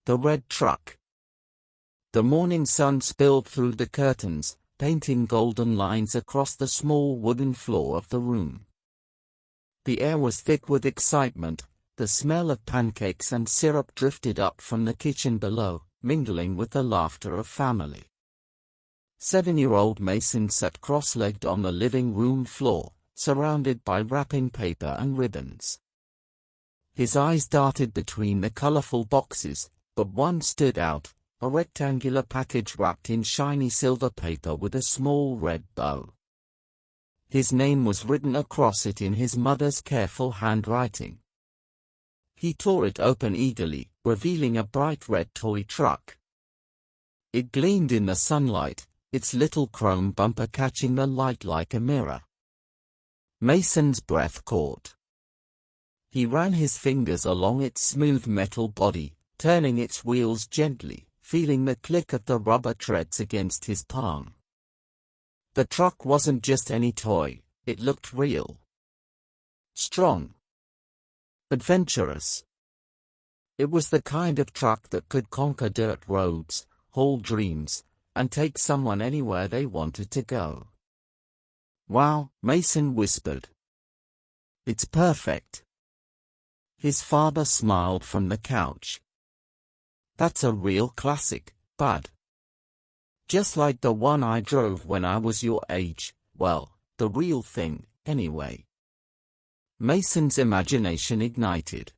The red truck. The morning sun spilled through the curtains, painting golden lines across the small wooden floor of the room. The air was thick with excitement. The smell of pancakes and syrup drifted up from the kitchen below, mingling with the laughter of family. 7-year-old Mason sat cross-legged on the living room floor, surrounded by wrapping paper and ribbons. His eyes darted between the colorful boxes, but one stood out, a rectangular package wrapped in shiny silver paper with a small red bow. His name was written across it in his mother's careful handwriting. He tore it open eagerly, revealing a bright red toy truck. It gleamed in the sunlight, its little chrome bumper catching the light like a mirror. Mason's breath caught. He ran his fingers along its smooth metal body, turning its wheels gently, feeling the click of the rubber treads against his palm. The truck wasn't just any toy, it looked real. Strong. Adventurous. It was the kind of truck that could conquer dirt roads, haul dreams, and take someone anywhere they wanted to go. "Wow," Mason whispered. "It's perfect." His father smiled from the couch. "That's a real classic, bud. Just like the one I drove when I was your age, well, the real thing, anyway." Mason's imagination ignited.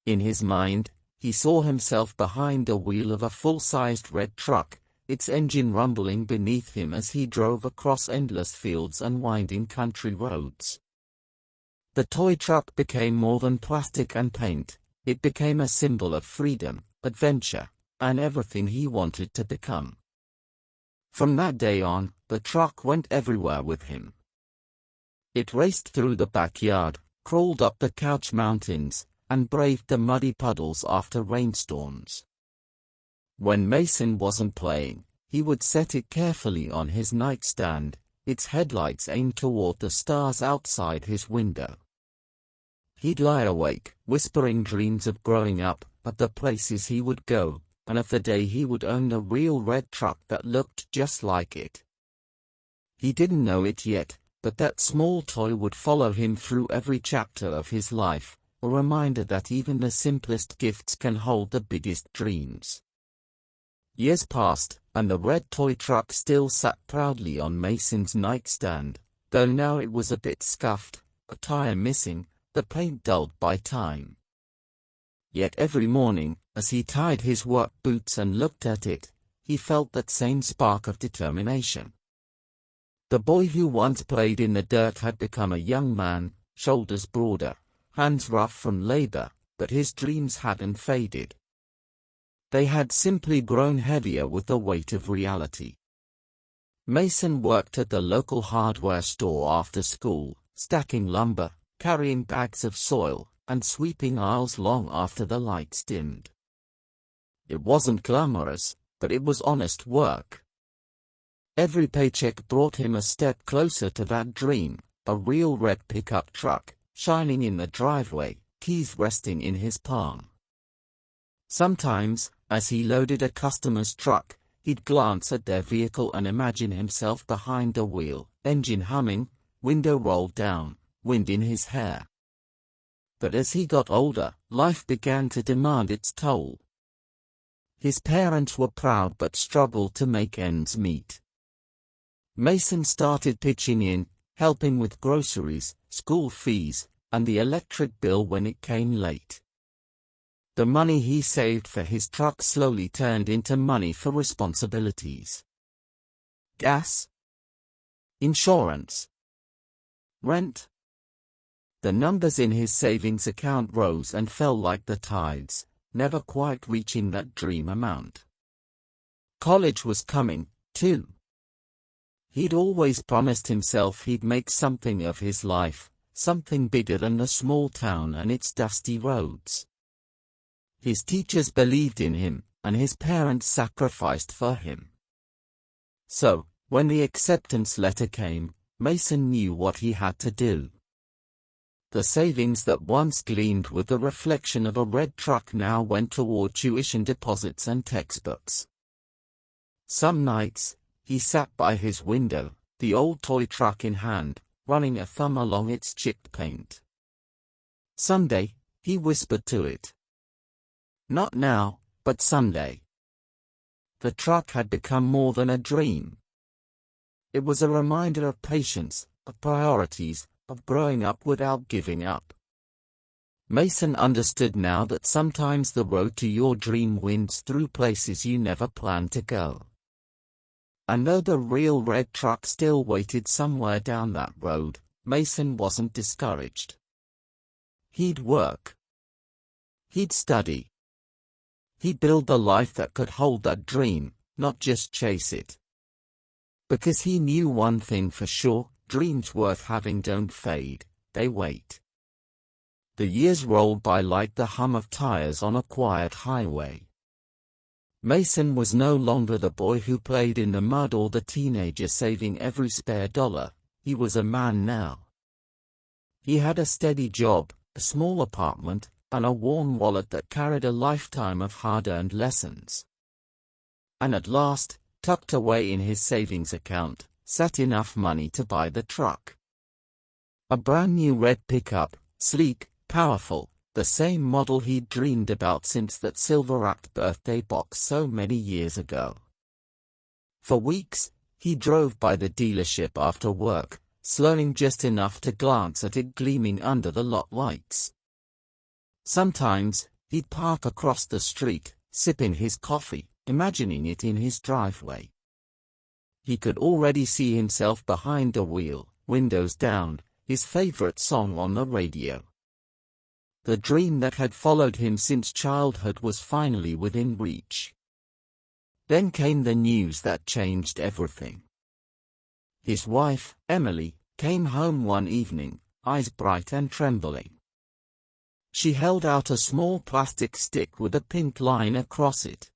In his mind, he saw himself behind the wheel of a full-sized red truck, its engine rumbling beneath him as he drove across endless fields and winding country roads. The toy truck became more than plastic and paint. It became a symbol of freedom, adventure, and everything he wanted to become. From that day on, the truck went everywhere with him. It raced through the backyard, crawled up the couch mountains, and braved the muddy puddles after rainstorms. When Mason wasn't playing, he would set it carefully on his nightstand, its headlights aimed toward the stars outside his window. He'd lie awake, whispering dreams of growing up, of the places he would go, and of the day he would own a real red truck that looked just like it. He didn't know it yet, but that small toy would follow him through every chapter of his life, a reminder that even the simplest gifts can hold the biggest dreams. Years passed, and the red toy truck still sat proudly on Mason's nightstand, though now it was a bit scuffed, a tire missing, the paint dulled by time. Yet every morning, as he tied his work boots and looked at it, he felt that same spark of determination. The boy who once played in the dirt had become a young man, shoulders broader, hands rough from labor, but his dreams hadn't faded. They had simply grown heavier with the weight of reality. Mason worked at the local hardware store after school, stacking lumber, carrying bags of soil, and sweeping aisles long after the lights dimmed. It wasn't glamorous, but it was honest work. Every paycheck brought him a step closer to that dream, a real red pickup truck, shining in the driveway, keys resting in his palm. Sometimes, as he loaded a customer's truck, he'd glance at their vehicle and imagine himself behind the wheel, engine humming, window rolled down, wind in his hair. But as he got older, life began to demand its toll. His parents were proud but struggled to make ends meet. Mason started pitching in, helping with groceries, school fees, and the electric bill when it came late. The money he saved for his truck slowly turned into money for responsibilities. Gas, insurance, rent. The numbers in his savings account rose and fell like the tides, never quite reaching that dream amount. College was coming, too. He'd always promised himself he'd make something of his life, something bigger than the small town and its dusty roads. His teachers believed in him, and his parents sacrificed for him. So, when the acceptance letter came, Mason knew what he had to do. The savings that once gleamed with the reflection of a red truck now went toward tuition deposits and textbooks. Some nights, he sat by his window, the old toy truck in hand, running a thumb along its chipped paint. "Someday," he whispered to it. "Not now, but someday." The truck had become more than a dream. It was a reminder of patience, of priorities, of growing up without giving up. Mason understood now that sometimes the road to your dream winds through places you never planned to go. And though the real red truck still waited somewhere down that road, Mason wasn't discouraged. He'd work. He'd study. He'd build the life that could hold that dream, not just chase it. Because he knew one thing for sure: dreams worth having don't fade, they wait. The years rolled by like the hum of tires on a quiet highway. Mason was no longer the boy who played in the mud or the teenager saving every spare dollar. He was a man now. He had a steady job, a small apartment, and a worn wallet that carried a lifetime of hard-earned lessons. And at last, tucked away in his savings account, sat enough money to buy the truck. A brand new red pickup, sleek, powerful, the same model he'd dreamed about since that silver-wrapped birthday box so many years ago. For weeks, he drove by the dealership after work, slowing just enough to glance at it gleaming under the lot lights. Sometimes, he'd park across the street, sipping his coffee, imagining it in his driveway. He could already see himself behind the wheel, windows down, his favorite song on the radio. The dream that had followed him since childhood was finally within reach. Then came the news that changed everything. His wife, Emily, came home one evening, eyes bright and trembling. She held out a small plastic stick with a pink line across it.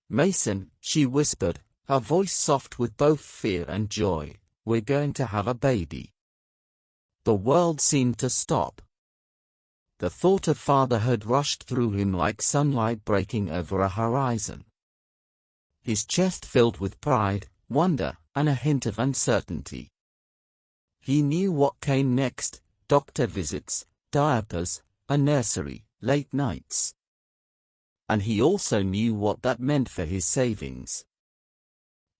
"Mason," she whispered, her voice soft with both fear and joy, "we're going to have a baby." The world seemed to stop. The thought of fatherhood rushed through him like sunlight breaking over a horizon. His chest filled with pride, wonder, and a hint of uncertainty. He knew what came next: doctor visits, diapers, a nursery, late nights. And he also knew what that meant for his savings.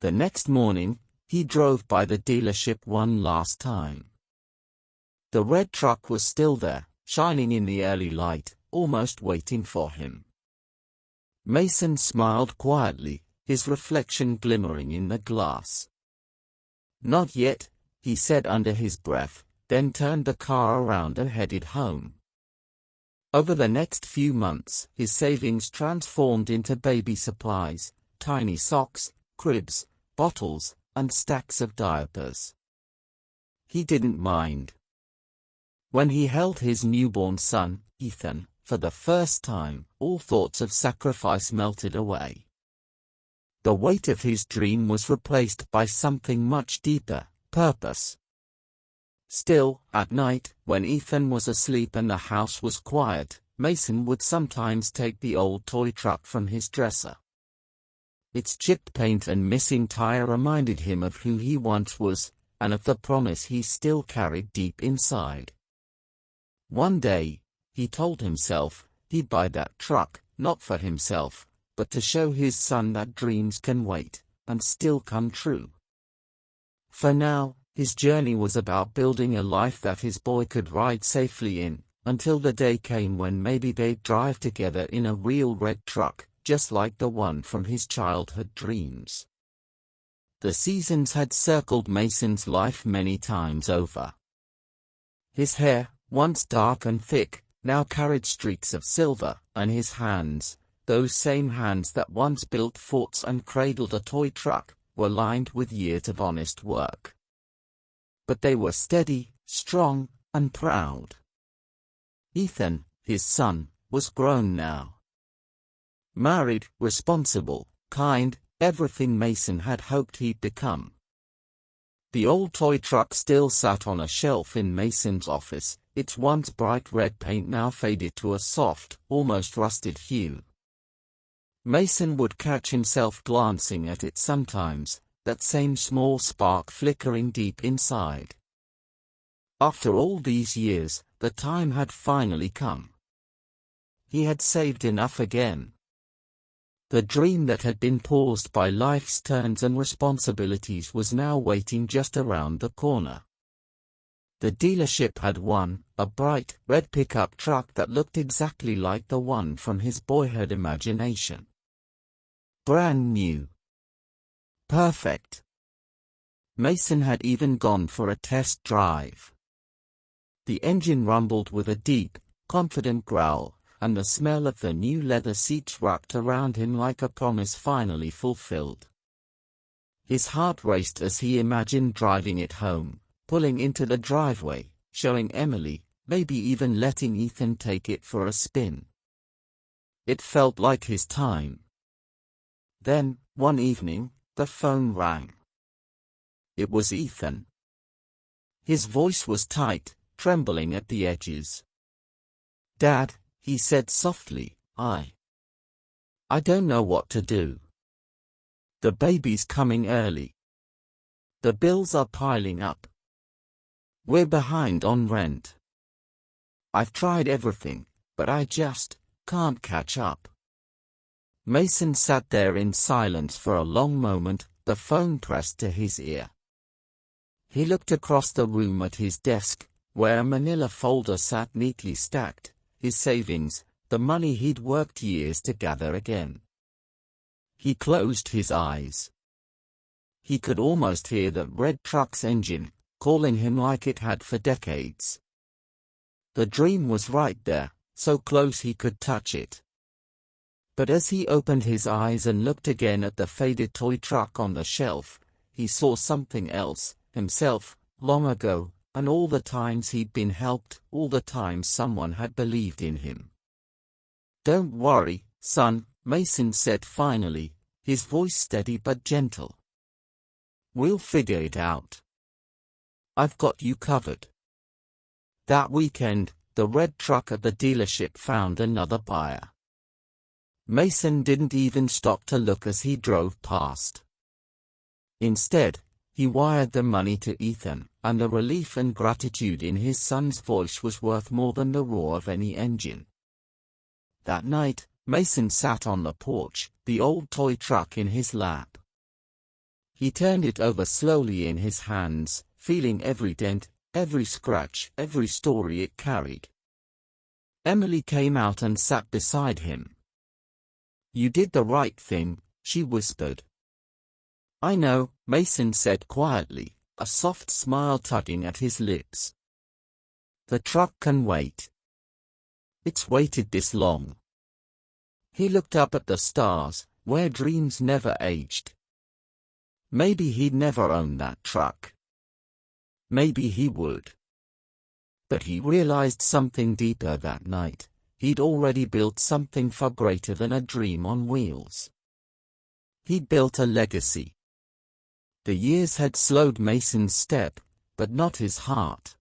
The next morning, he drove by the dealership one last time. The red truck was still there, shining in the early light, almost waiting for him. Mason smiled quietly, his reflection glimmering in the glass. "Not yet," he said under his breath, then turned the car around and headed home. Over the next few months, his savings transformed into baby supplies, tiny socks, cribs, bottles, and stacks of diapers. He didn't mind. When he held his newborn son, Ethan, for the first time, all thoughts of sacrifice melted away. The weight of his dream was replaced by something much deeper: purpose. Still, at night, when Ethan was asleep and the house was quiet, Mason would sometimes take the old toy truck from his dresser. Its chipped paint and missing tire reminded him of who he once was, and of the promise he still carried deep inside. One day, he told himself, he'd buy that truck, not for himself, but to show his son that dreams can wait, and still come true. For now, his journey was about building a life that his boy could ride safely in, until the day came when maybe they'd drive together in a real red truck, just like the one from his childhood dreams. The seasons had circled Mason's life many times over. His hair, once dark and thick, now carried streaks of silver, and his hands, those same hands that once built forts and cradled a toy truck, were lined with years of honest work. But they were steady, strong, and proud. Ethan, his son, was grown now. Married, responsible, kind, everything Mason had hoped he'd become. The old toy truck still sat on a shelf in Mason's office, its once bright red paint now faded to a soft, almost rusted hue. Mason would catch himself glancing at it sometimes, that same small spark flickering deep inside. After all these years, the time had finally come. He had saved enough again. The dream that had been paused by life's turns and responsibilities was now waiting just around the corner. The dealership had one, a bright, red pickup truck that looked exactly like the one from his boyhood imagination. Brand new. Perfect. Mason had even gone for a test drive. The engine rumbled with a deep, confident growl, and the smell of the new leather seats wrapped around him like a promise finally fulfilled. His heart raced as he imagined driving it home, pulling into the driveway, showing Emily, maybe even letting Ethan take it for a spin. It felt like his time. Then, one evening, the phone rang. It was Ethan. His voice was tight, trembling at the edges. "Dad," he said softly, I don't know what to do. The baby's coming early. The bills are piling up. We're behind on rent. I've tried everything, but I just can't catch up." Mason sat there in silence for a long moment, the phone pressed to his ear. He looked across the room at his desk, where a manila folder sat neatly stacked, his savings, the money he'd worked years to gather again. He closed his eyes. He could almost hear the red truck's engine, calling him like it had for decades. The dream was right there, so close he could touch it. But as he opened his eyes and looked again at the faded toy truck on the shelf, he saw something else, himself, long ago, and all the times he'd been helped, all the times someone had believed in him. "Don't worry, son," Mason said finally, his voice steady but gentle. "We'll figure it out. I've got you covered." That weekend, the red truck at the dealership found another buyer. Mason didn't even stop to look as he drove past. Instead, he wired the money to Ethan, and the relief and gratitude in his son's voice was worth more than the roar of any engine. That night, Mason sat on the porch, the old toy truck in his lap. He turned it over slowly in his hands, feeling every dent, every scratch, every story it carried. Emily came out and sat beside him. "You did the right thing," she whispered. "I know," Mason said quietly, a soft smile tugging at his lips. "The truck can wait. It's waited this long." He looked up at the stars, where dreams never aged. Maybe he'd never own that truck. Maybe he would. But he realized something deeper that night. He'd already built something far greater than a dream on wheels. He'd built a legacy. The years had slowed Mason's step, but not his heart.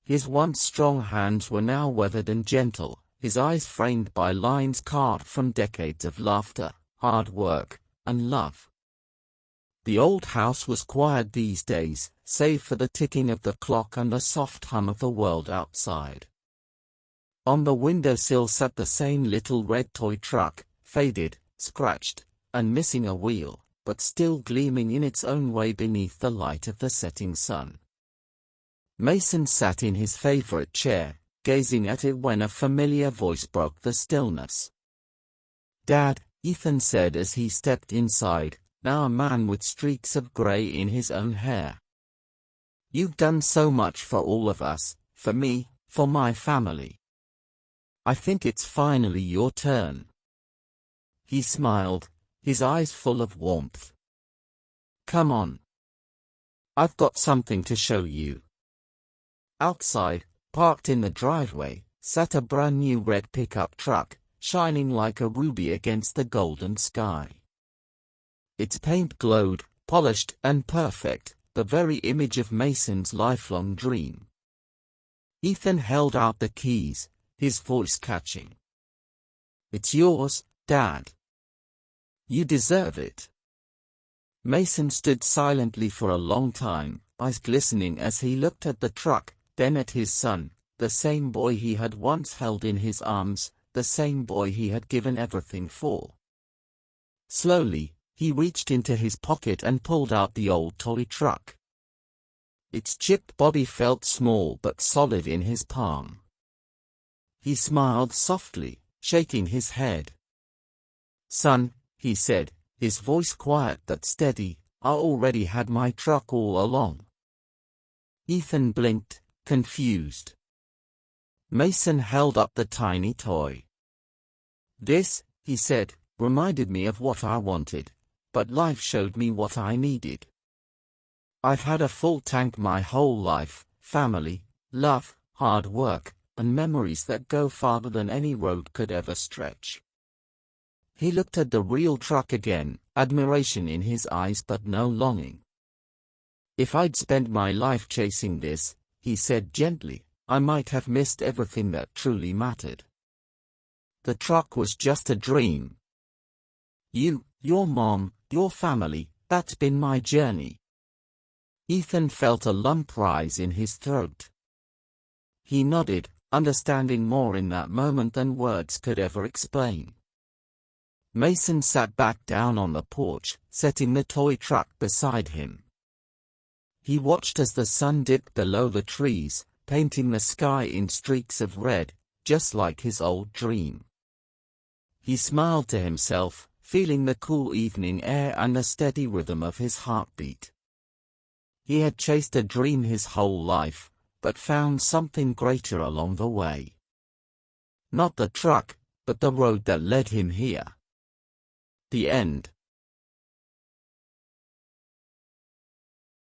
His once strong hands were now weathered and gentle, his eyes framed by lines carved from decades of laughter, hard work, and love. The old house was quiet these days, save for the ticking of the clock and the soft hum of the world outside. On the windowsill sat the same little red toy truck, faded, scratched, and missing a wheel, but still gleaming in its own way beneath the light of the setting sun. Mason sat in his favorite chair, gazing at it when a familiar voice broke the stillness. "Dad," Ethan said as he stepped inside, now a man with streaks of gray in his own hair. "You've done so much for all of us, for me, for my family. I think it's finally your turn." He smiled, his eyes full of warmth. "Come on. I've got something to show you." Outside, parked in the driveway, sat a brand new red pickup truck, shining like a ruby against the golden sky. Its paint glowed, polished and perfect, the very image of Mason's lifelong dream. Ethan held out the keys, his voice catching. "It's yours, Dad. You deserve it." Mason stood silently for a long time, eyes glistening as he looked at the truck, then at his son, the same boy he had once held in his arms, the same boy he had given everything for. Slowly, he reached into his pocket and pulled out the old toy truck. Its chipped body felt small but solid in his palm. He smiled softly, shaking his head. "Son," he said, his voice quiet but steady, "I already had my truck all along." Ethan blinked, confused. Mason held up the tiny toy. "This," he said, "reminded me of what I wanted, but life showed me what I needed. I've had a full tank my whole life, family, love, hard work, and memories that go farther than any road could ever stretch." He looked at the real truck again, admiration in his eyes but no longing. "If I'd spent my life chasing this," he said gently, "I might have missed everything that truly mattered. The truck was just a dream. You, your mom, your family, that's been my journey." Ethan felt a lump rise in his throat. He nodded, understanding more in that moment than words could ever explain. Mason sat back down on the porch, setting the toy truck beside him. He watched as the sun dipped below the trees, painting the sky in streaks of red, just like his old dream. He smiled to himself, feeling the cool evening air and the steady rhythm of his heartbeat. He had chased a dream his whole life, but found something greater along the way. Not the truck, but the road that led him here. The end.